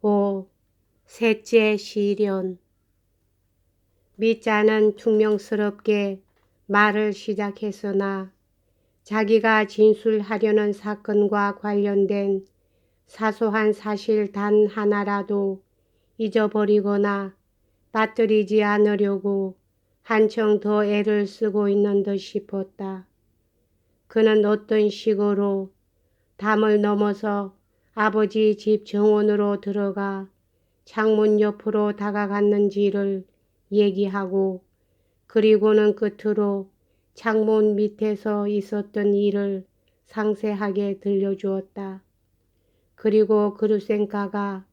5. 셋째 시련. 미자는 퉁명스럽게 말을 시작했으나 자기가 진술하려는 사건과 관련된 사소한 사실 단 하나라도 잊어버리거나 빠뜨리지 않으려고 한층 더 애를 쓰고 있는 듯 싶었다. 그는 어떤 식으로 담을 넘어서 아버지 집 정원으로 들어가 창문 옆으로 다가갔는지를 얘기하고, 그리고는 끝으로 창문 밑에서 있었던 일을 상세하게 들려주었다. 그리고 그루센카가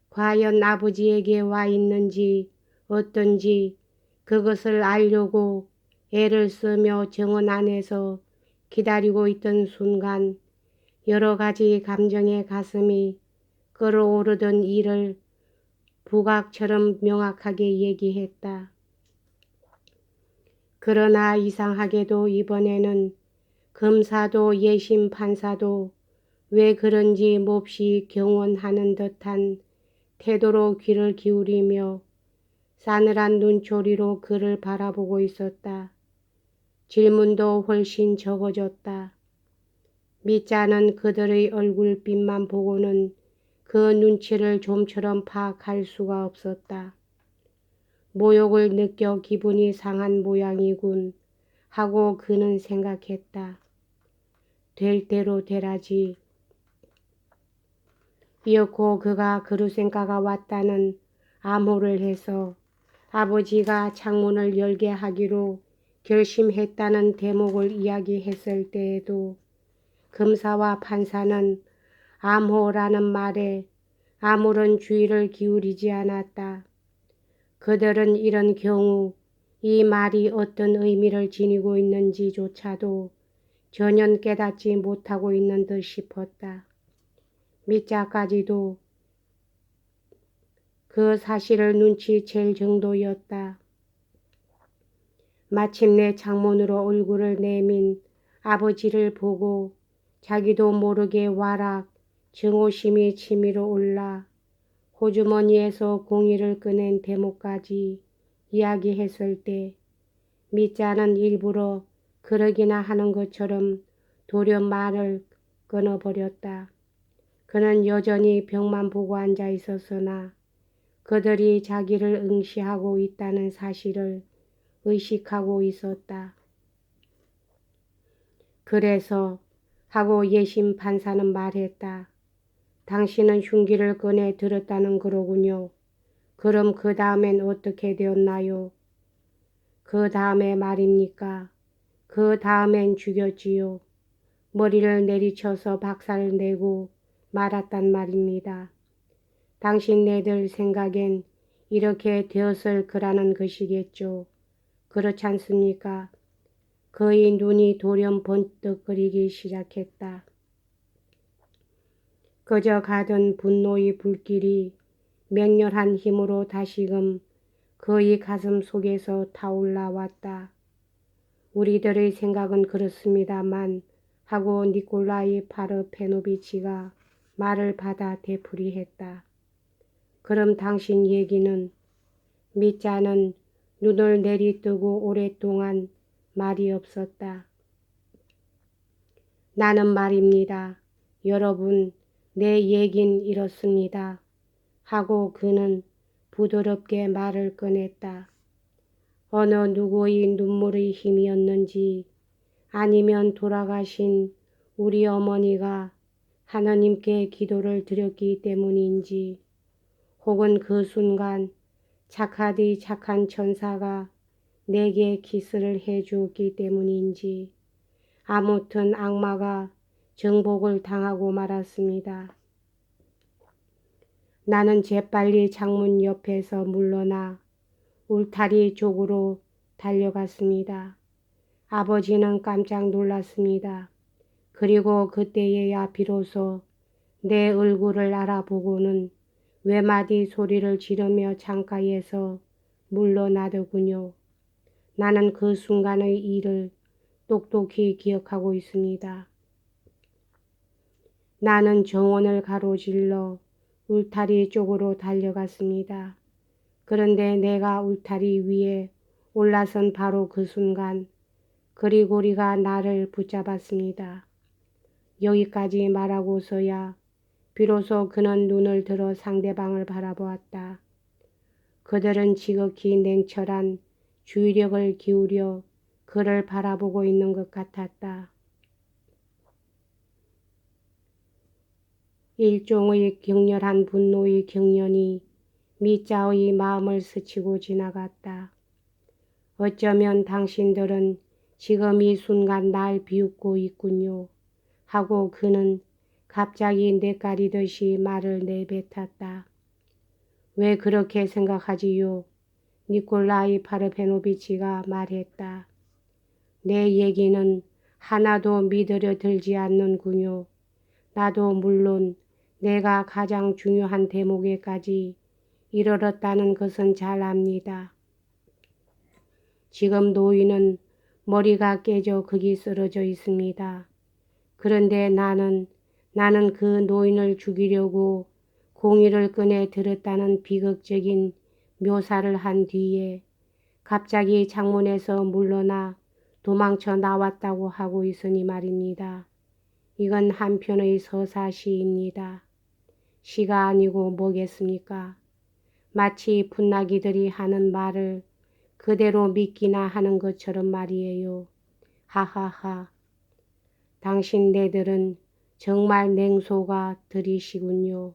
과연 아버지에게 와 있는지 어떤지 그것을 알려고 애를 쓰며 정원 안에서 기다리고 있던 순간 여러 가지 감정의 가슴이 끓어오르던 일을 부각처럼 명확하게 얘기했다. 그러나 이상하게도 이번에는 검사도 예심 판사도 왜 그런지 몹시 경원하는 듯한 태도로 귀를 기울이며 싸늘한 눈초리로 그를 바라보고 있었다. 질문도 훨씬 적어졌다. 미자는 그들의 얼굴빛만 보고는 그 눈치를 좀처럼 파악할 수가 없었다. 모욕을 느껴 기분이 상한 모양이군 하고 그는 생각했다. 될 대로 되라지. 이윽고 그가 그루센카가 왔다는 암호를 해서 아버지가 창문을 열게 하기로 결심했다는 대목을 이야기했을 때에도 검사와 판사는 암호라는 말에 아무런 주의를 기울이지 않았다. 그들은 이런 경우 이 말이 어떤 의미를 지니고 있는지조차도 전혀 깨닫지 못하고 있는 듯 싶었다. 미자까지도 그 사실을 눈치챌 정도였다. 마침내 창문으로 얼굴을 내민 아버지를 보고 자기도 모르게 와락 증오심이 치밀어 올라 호주머니에서 공의를 꺼낸 대목까지 이야기했을 때 미자는 일부러 그러기나 하는 것처럼 도려 말을 끊어버렸다. 그는 여전히 벽만 보고 앉아 있었으나 그들이 자기를 응시하고 있다는 사실을 의식하고 있었다. 그래서 하고 예심 판사는 말했다. 당신은 흉기를 꺼내 들었다는 거로군요. 그럼 그 다음엔 어떻게 되었나요? 그 다음에 말입니까? 그 다음엔 죽였지요. 머리를 내리쳐서 박살을 내고 말았단 말입니다. 당신네들 생각엔 이렇게 되었을 거라는 것이겠죠. 그렇지 않습니까? 그의 눈이 돌연 번뜩거리기 시작했다. 그저 가던 분노의 불길이 맹렬한 힘으로 다시금 그의 가슴 속에서 타올라왔다. 우리들의 생각은 그렇습니다만 하고 니콜라이 파르페노비치가 말을 받아 되풀이했다. 그럼 당신 얘기는? 미자는 눈을 내리뜨고 오랫동안 말이 없었다. 나는 말입니다. 여러분, 내 얘긴 이렇습니다. 하고 그는 부드럽게 말을 꺼냈다. 어느 누구의 눈물의 힘이었는지 아니면 돌아가신 우리 어머니가 하느님께 기도를 드렸기 때문인지 혹은 그 순간 착하디 착한 천사가 내게 키스를 해주었기 때문인지 아무튼 악마가 정복을 당하고 말았습니다. 나는 재빨리 창문 옆에서 물러나 울타리 쪽으로 달려갔습니다. 아버지는 깜짝 놀랐습니다. 그리고 그때에야 비로소 내 얼굴을 알아보고는 외마디 소리를 지르며 창가에서 물러나더군요. 나는 그 순간의 일을 똑똑히 기억하고 있습니다. 나는 정원을 가로질러 울타리 쪽으로 달려갔습니다. 그런데 내가 울타리 위에 올라선 바로 그 순간 그리고리가 나를 붙잡았습니다. 여기까지 말하고서야 비로소 그는 눈을 들어 상대방을 바라보았다. 그들은 지극히 냉철한 주의력을 기울여 그를 바라보고 있는 것 같았다. 일종의 격렬한 분노의 경련이 미자의 마음을 스치고 지나갔다. 어쩌면 당신들은 지금 이 순간 날 비웃고 있군요. 하고 그는 갑자기 뇌까리듯이 말을 내뱉었다. 왜 그렇게 생각하지요? 니콜라이 파르페노비치가 말했다. 내 얘기는 하나도 믿으려 들지 않는군요. 나도 물론 내가 가장 중요한 대목에까지 이르렀다는 것은 잘 압니다. 지금 노인은 머리가 깨져 거기 쓰러져 있습니다. 그런데 나는 그 노인을 죽이려고 공의를 꺼내 들었다는 비극적인 묘사를 한 뒤에 갑자기 창문에서 물러나 도망쳐 나왔다고 하고 있으니 말입니다. 이건 한편의 서사시입니다. 시가 아니고 뭐겠습니까? 마치 풋나기들이 하는 말을 그대로 믿기나 하는 것처럼 말이에요. 하하하. 당신네들은 정말 냉소가 들이시군요.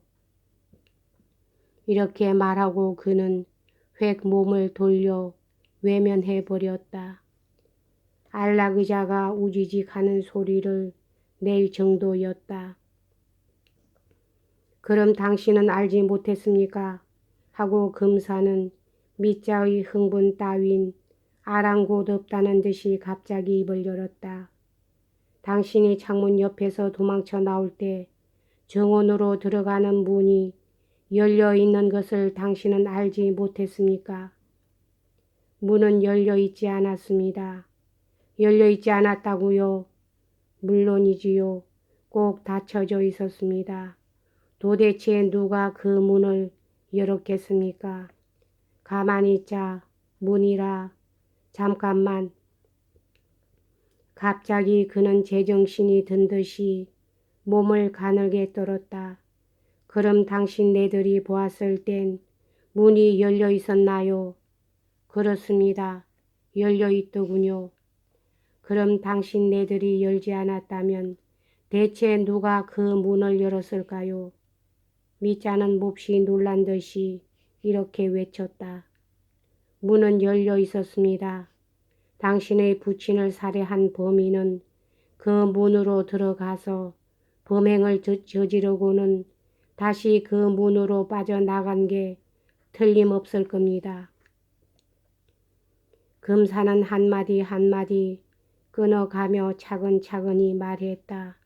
이렇게 말하고 그는 획 몸을 돌려 외면해버렸다. 안락의자가 우지직하는 소리를 낼 정도였다. 그럼 당신은 알지 못했습니까? 하고 금사는 미자의 흥분 따윈 아랑곳 없다는 듯이 갑자기 입을 열었다. 당신이 창문 옆에서 도망쳐 나올 때 정원으로 들어가는 문이 열려 있는 것을 당신은 알지 못했습니까? 문은 열려 있지 않았습니다. 열려 있지 않았다고요? 물론이지요. 꼭 닫혀져 있었습니다. 도대체 누가 그 문을 열었겠습니까? 가만히 있자. 문이라. 잠깐만. 갑자기 그는 제정신이 든 듯이 몸을 가늘게 떨었다. 그럼 당신네들이 보았을 땐 문이 열려 있었나요? 그렇습니다. 열려 있더군요. 그럼 당신네들이 열지 않았다면 대체 누가 그 문을 열었을까요? 미자는 몹시 놀란 듯이 이렇게 외쳤다. 문은 열려 있었습니다. 당신의 부친을 살해한 범인은 그 문으로 들어가서 범행을 저지르고는 다시 그 문으로 빠져나간 게 틀림없을 겁니다. 금사는 한마디 한마디 끊어가며 차근차근히 말했다.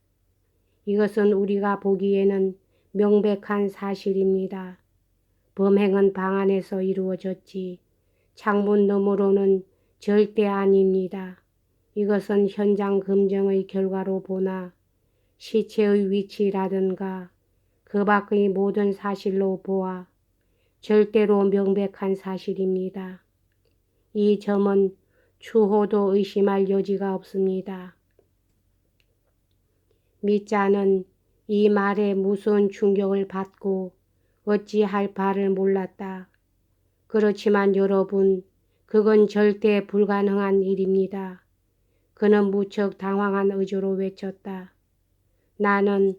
이것은 우리가 보기에는 명백한 사실입니다. 범행은 방 안에서 이루어졌지 창문 너머로는 절대 아닙니다. 이것은 현장 검정의 결과로 보나 시체의 위치라든가 그 밖의 모든 사실로 보아 절대로 명백한 사실입니다. 이 점은 추호도 의심할 여지가 없습니다. 미자는 이 말에 무서운 충격을 받고 어찌할 바를 몰랐다. 그렇지만 여러분, 그건 절대 불가능한 일입니다. 그는 무척 당황한 의조로 외쳤다. 나는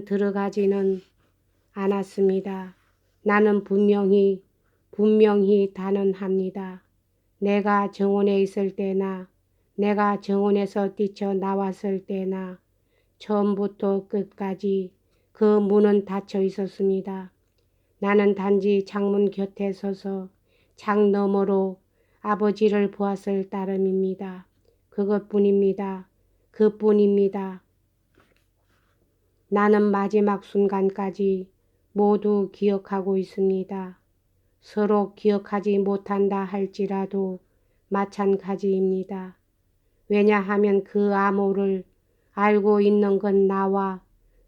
들어가지는 않았습니다. 나는 분명히 단언합니다. 내가 정원에 있을 때나 내가 정원에서 뛰쳐나왔을 때나 처음부터 끝까지 그 문은 닫혀 있었습니다. 나는 단지 창문 곁에 서서 창 너머로 아버지를 보았을 따름입니다. 그것뿐입니다. 그뿐입니다. 나는 마지막 순간까지 모두 기억하고 있습니다. 서로 기억하지 못한다 할지라도 마찬가지입니다. 왜냐하면 그 암호를 알고 있는 건 나와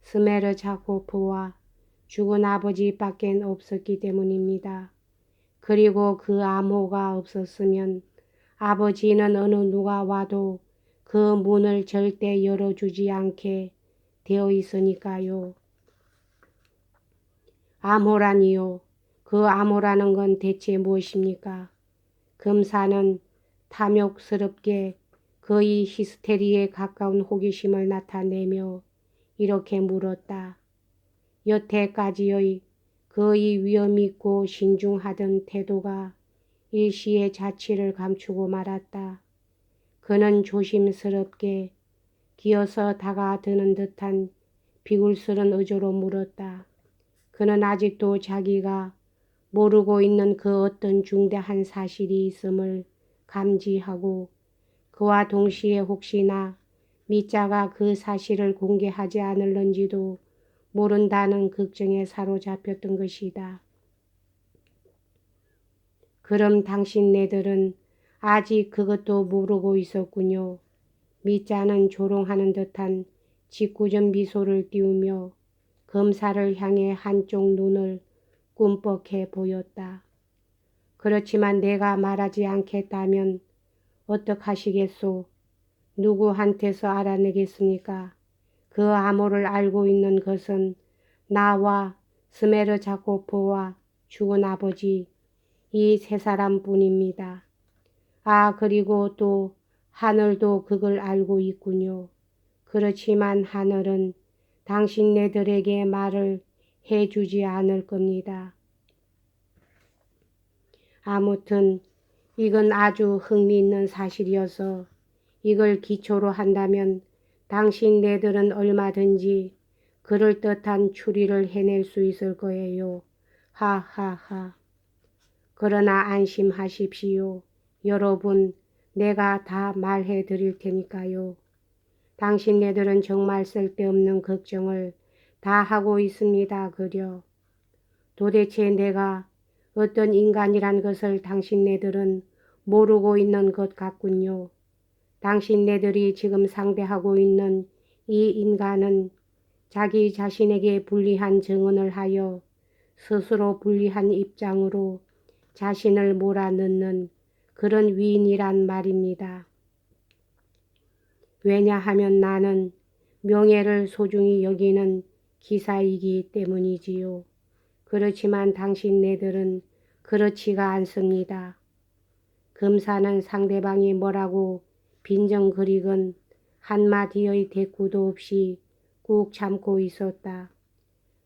스메르자코프와 죽은 아버지밖엔 없었기 때문입니다. 그리고 그 암호가 없었으면 아버지는 어느 누가 와도 그 문을 절대 열어주지 않게 되어 있으니까요. 암호라니요. 그 암호라는 건 대체 무엇입니까? 금사는 탐욕스럽게 거의 히스테리에 가까운 호기심을 나타내며 이렇게 물었다. 여태까지의 거의 위험있고 신중하던 태도가 일시에 자취를 감추고 말았다. 그는 조심스럽게 기어서 다가드는 듯한 비굴스런 의조로 물었다. 그는 아직도 자기가 모르고 있는 그 어떤 중대한 사실이 있음을 감지하고 그와 동시에 혹시나 미자가 그 사실을 공개하지 않을런지도 모른다는 걱정에 사로잡혔던 것이다. 그럼 당신네들은 아직 그것도 모르고 있었군요. 미자는 조롱하는 듯한 짓궂은 미소를 띄우며 검사를 향해 한쪽 눈을 꿈뻑해 보였다. 그렇지만 내가 말하지 않겠다면 어떡하시겠소? 누구한테서 알아내겠습니까? 그 암호를 알고 있는 것은 나와 스메르자코프와 죽은 아버지 이 세 사람뿐입니다. 아, 그리고 또 하늘도 그걸 알고 있군요. 그렇지만 하늘은 당신네들에게 말을 해주지 않을 겁니다. 아무튼 이건 아주 흥미있는 사실이어서 이걸 기초로 한다면 당신네들은 얼마든지 그럴듯한 추리를 해낼 수 있을 거예요. 하하하. 그러나 안심하십시오. 여러분, 내가 다 말해 드릴 테니까요. 당신네들은 정말 쓸데없는 걱정을 다 하고 있습니다. 그려. 도대체 내가 어떤 인간이란 것을 당신네들은 모르고 있는 것 같군요. 당신네들이 지금 상대하고 있는 이 인간은 자기 자신에게 불리한 증언을 하여 스스로 불리한 입장으로 자신을 몰아넣는 그런 위인이란 말입니다. 왜냐하면 나는 명예를 소중히 여기는 기사이기 때문이지요. 그렇지만 당신네들은 그렇지가 않습니다. 검사는 상대방이 뭐라고 빈정거리건 한마디의 대꾸도 없이 꾹 참고 있었다.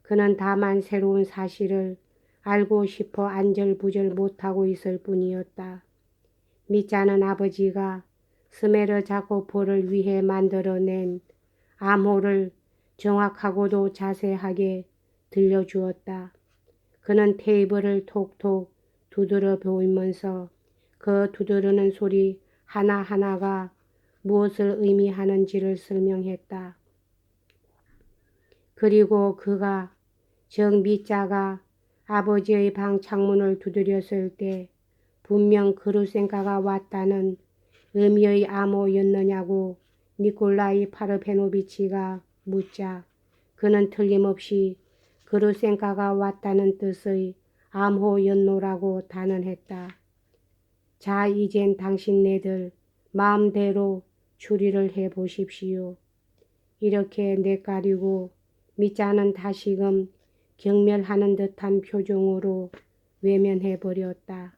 그는 다만 새로운 사실을 알고 싶어 안절부절 못하고 있을 뿐이었다. 미자는 아버지가 스메르자코프를 위해 만들어낸 암호를 정확하고도 자세하게 들려주었다. 그는 테이블을 톡톡 두드려 보이면서 그 두드리는 소리 하나하나가 무엇을 의미하는지를 설명했다. 그리고 그가 정미자가 아버지의 방 창문을 두드렸을 때 분명 그루센카가 왔다는 의미의 암호였느냐고 니콜라이 파르페노비치가 묻자 그는 틀림없이 그루센카가 왔다는 뜻의 암호였노라고 단언했다. 자, 이젠 당신네들 마음대로 추리를 해보십시오. 이렇게 뇌까리고 미자는 다시금 경멸하는 듯한 표정으로 외면해버렸다.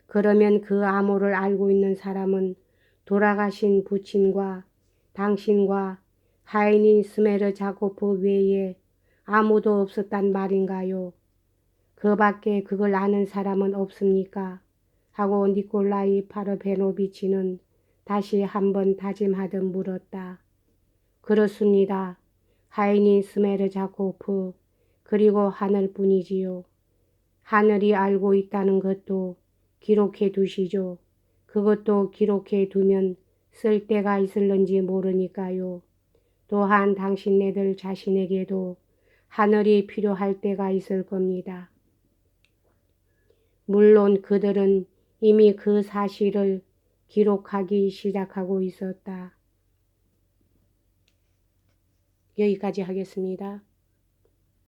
그러면 그 암호를 알고 있는 사람은 돌아가신 부친과 당신과 하이닌 스메르자코프 외에 아무도 없었단 말인가요? 그 밖에 그걸 아는 사람은 없습니까? 하고 니콜라이 파르베노비치는 다시 한번 다짐하듯 물었다. 그렇습니다. 하이닌 스메르자코프 그리고 하늘뿐이지요. 하늘이 알고 있다는 것도 기록해 두시죠. 그것도 기록해 두면 쓸데가 있을런지 모르니까요. 또한 당신네들 자신에게도 하늘이 필요할 때가 있을 겁니다. 물론 그들은 이미 그 사실을 기록하기 시작하고 있었다. 여기까지 하겠습니다.